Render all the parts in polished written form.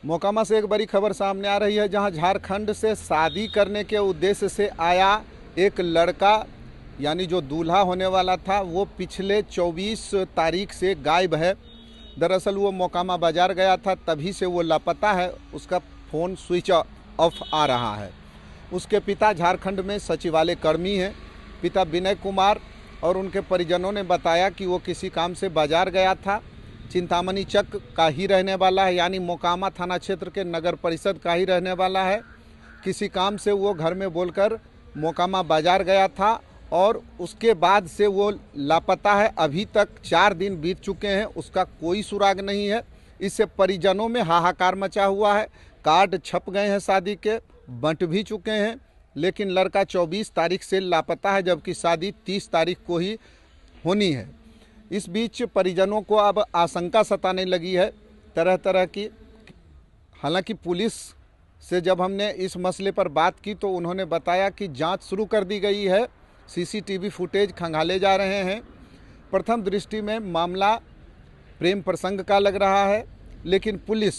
मोकामा से एक बड़ी खबर सामने आ रही है, जहां झारखंड से शादी करने के उद्देश्य से आया एक लड़का यानी जो दूल्हा होने वाला था वो पिछले 24 तारीख से गायब है। दरअसल वो मोकामा बाजार गया था, तभी से वो लापता है। उसका फ़ोन स्विच ऑफ आ रहा है। उसके पिता झारखंड में सचिवालय कर्मी हैं। पिता विनय कुमार और उनके परिजनों ने बताया कि वो किसी काम से बाजार गया था। चिंतामणि चक का ही रहने वाला है, यानी मोकामा थाना क्षेत्र के नगर परिषद का ही रहने वाला है। किसी काम से वो घर में बोलकर मोकामा बाजार गया था और उसके बाद से वो लापता है। अभी तक 4 दिन बीत चुके हैं, उसका कोई सुराग नहीं है। इससे परिजनों में हाहाकार मचा हुआ है। कार्ड छप गए हैं, शादी के बंट भी चुके हैं, लेकिन लड़का 24 तारीख से लापता है, जबकि शादी 30 तारीख को ही होनी है। इस बीच परिजनों को अब आशंका सताने लगी है तरह तरह की। हालांकि पुलिस से जब हमने इस मसले पर बात की तो उन्होंने बताया कि जांच शुरू कर दी गई है, सीसीटीवी फुटेज खंगाले जा रहे हैं। प्रथम दृष्टि में मामला प्रेम प्रसंग का लग रहा है, लेकिन पुलिस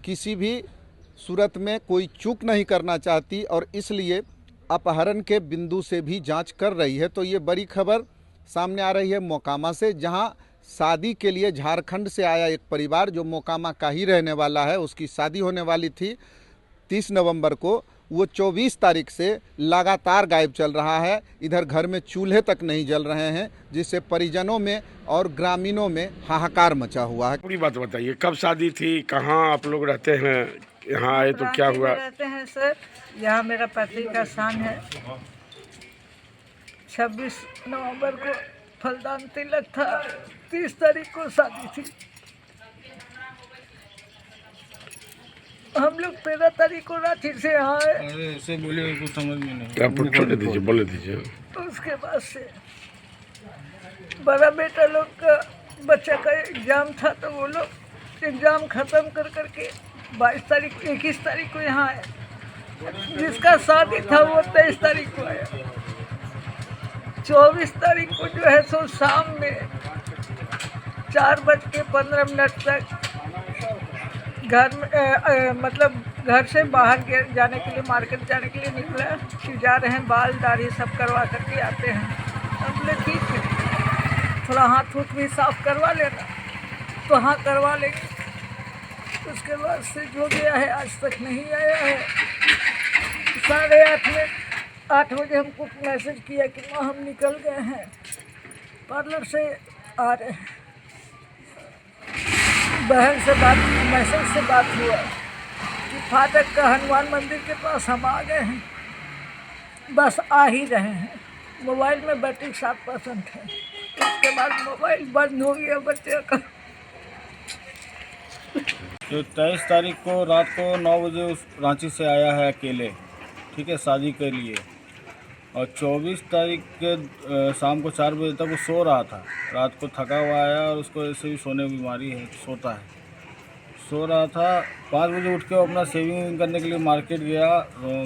किसी भी सूरत में कोई चूक नहीं करना चाहती और इसलिए अपहरण के बिंदु से भी जांच कर रही है। तो ये बड़ी खबर सामने आ रही है मोकामा से, जहां शादी के लिए झारखंड से आया एक परिवार जो मोकामा का ही रहने वाला है, उसकी शादी होने वाली थी 30 नवंबर को, वो 24 तारीख से लगातार गायब चल रहा है। इधर घर में चूल्हे तक नहीं जल रहे हैं, जिससे परिजनों में और ग्रामीणों में हाहाकार मचा हुआ है। पूरी बात बताइए, कब शादी थी, कहाँ आप लोग रहते हैं, यहाँ आए तो क्या हुआ? रहते हैं सर, यहाँ मेरा पति का स्थान है। 26 नवंबर को फलदान तिलक था, 30 तारीख को शादी थी। हम लोग 13 तारीख को रांची से यहाँ आए। ऐसे बोले कुछ समझ में नहीं। आप छोटे दीजिए, बोले दीजिए। तो उसके बाद से बड़ा बेटा लोग का बच्चा का एग्ज़ाम था, तो वो लोग एग्ज़ाम ख़त्म कर करके 21 तारीख को यहाँ आए। जिसका शादी था वो 23 तारीख को आया। 24 तारीख को जो है सो शाम में 4:15 तक घर में मतलब घर से बाहर जाने के लिए, मार्केट जाने के लिए निकला कि जा रहे हैं, बाल दाढ़ी सब करवा करके आते हैं। हम बोले ठीक है, थोड़ा हाथ उथ भी साफ करवा लेना, तो हाँ करवा लेंगे। उसके बाद से जो गया है आज तक नहीं आया है। 8:30 बजे हमको मैसेज किया कि माँ हम निकल गए हैं, पार्लर से आ रहे हैं। बहन से मैसेज से बात हुआ कि फाटक का हनुमान मंदिर के पास हम आ गए हैं, बस आ ही रहे हैं। मोबाइल में बैटरी 7% है। उसके बाद मोबाइल बंद हो गया बच्चे का। तो 23 तारीख को रात को 9 बजे उस रांची से आया है अकेले, ठीक है, शादी के लिए। और 24 तारीख के शाम को 4 बजे तक वो सो रहा था। रात को थका हुआ आया और उसको ऐसे भी सोने की बीमारी है, सोता है, सो रहा था। 5 बजे उठ के वो अपना सेविंग करने के लिए मार्केट गया।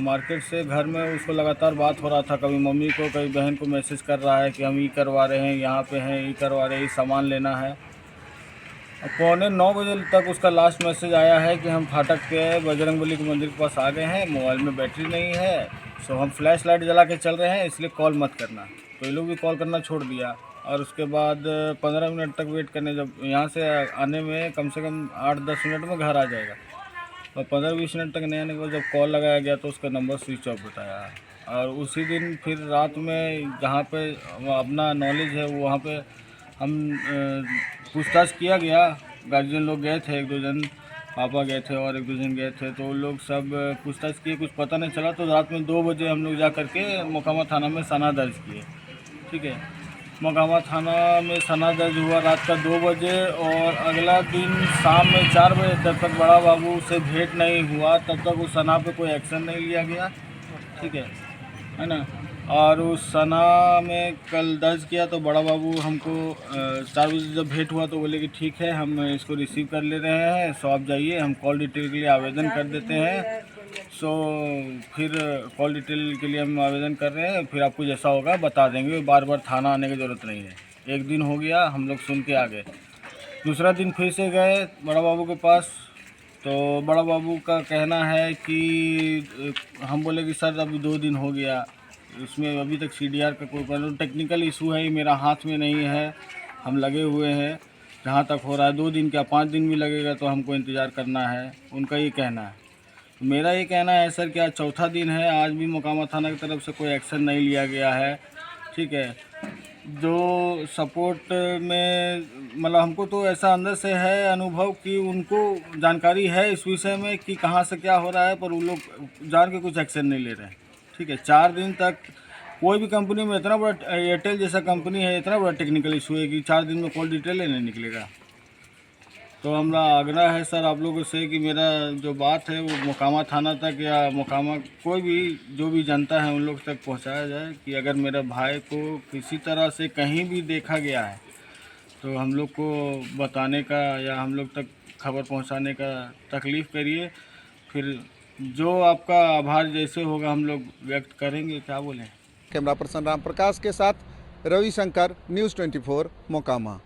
मार्केट से घर में उसको लगातार बात हो रहा था, कभी मम्मी को कभी बहन को मैसेज कर रहा है कि हम ये करवा रहे हैं, यहाँ पे हैं, ये करवा रहे हैं, ये सामान लेना है। 8:45 बजे तक उसका लास्ट मैसेज आया है कि हम फाटक के बजरंगबली के मंदिर के पास आ गए हैं, मोबाइल में बैटरी नहीं है, सो हम फ्लैश लाइट जला के चल रहे हैं, इसलिए कॉल मत करना। तो ये लोग भी कॉल करना छोड़ दिया। और उसके बाद 15 मिनट तक वेट करने, जब यहाँ से आने में कम से कम 8-10 मिनट में घर आ जाएगा, और 15-20 मिनट तक नहीं आने के बाद जब कॉल लगाया गया तो उसका नंबर स्विच ऑफ बताया। और उसी दिन फिर रात में जहाँ पे अपना नॉलेज है वहाँ पे हम पूछताछ किया गया। गार्जियन लोग गए थे, 1-2 जन, पापा गए थे और 1-2 जन गए थे, तो वो लोग सब पूछताछ किए, कुछ पता नहीं चला। तो रात में 2 बजे हम लोग जा करके मोकामा थाना में सना दर्ज किए, ठीक है। मोकामा थाना में सना दर्ज हुआ रात का 2 बजे, और अगला दिन शाम में 4 बजे जब तक बड़ा बाबू से भेंट नहीं हुआ तब तक उस सना पे कोई एक्शन नहीं लिया गया, ठीक है ना। और उस सना में कल दर्ज किया तो बड़ा बाबू हमको 4 बजे जब भेंट हुआ तो बोले कि ठीक है, हम इसको रिसीव कर ले रहे हैं, सो आप जाइए, हम कॉल डिटेल के लिए आवेदन कर देते हैं। सो फिर कॉल डिटेल के लिए हम आवेदन कर रहे हैं, फिर आपको जैसा होगा बता देंगे, बार बार थाना आने की ज़रूरत नहीं है। एक दिन हो गया, हम लोग सुन के आ गए। दूसरा दिन फिर से गए बड़ा बाबू के पास, तो बड़ा बाबू का कहना है कि हम बोले कि सर अभी 2 दिन हो गया, इसमें अभी तक CDR का कोई टेक्निकल इशू है, मेरा हाथ में नहीं है, हम लगे हुए हैं, जहाँ तक हो रहा है 2 दिन क्या 5 दिन भी लगेगा तो हमको इंतज़ार करना है, उनका ये कहना है। मेरा ये कहना है सर कि आज चौथा दिन है, आज भी मोकामा थाना की तरफ से कोई एक्शन नहीं लिया गया है। ठीक है, जो सपोर्ट में मतलब हमको तो ऐसा अंदर से है अनुभव कि उनको जानकारी है इस विषय में कि कहाँ से क्या हो रहा है, पर वो लोग जान के कुछ एक्शन नहीं ले रहे हैं। ठीक है, 4 दिन तक कोई भी कंपनी में इतना बड़ा एयरटेल जैसा कंपनी है, इतना बड़ा टेक्निकल इशू है कि 4 दिन में कॉल डिटेल ही नहीं निकलेगा। तो हमारा आग्रह है सर आप लोगों से कि मेरा जो बात है वो मोकामा थाना तक या मोकामा कोई भी जो भी जनता है उन लोग तक पहुंचाया जाए कि अगर मेरे भाई को किसी तरह से कहीं भी देखा गया है तो हम लोग को बताने का या हम लोग तक खबर पहुंचाने का तकलीफ़ करिए, फिर जो आपका आभार जैसे होगा हम लोग व्यक्त करेंगे। क्या बोलें। कैमरा पर्सन राम प्रकाश के साथ रविशंकर, न्यूज़ 24 मोकामा।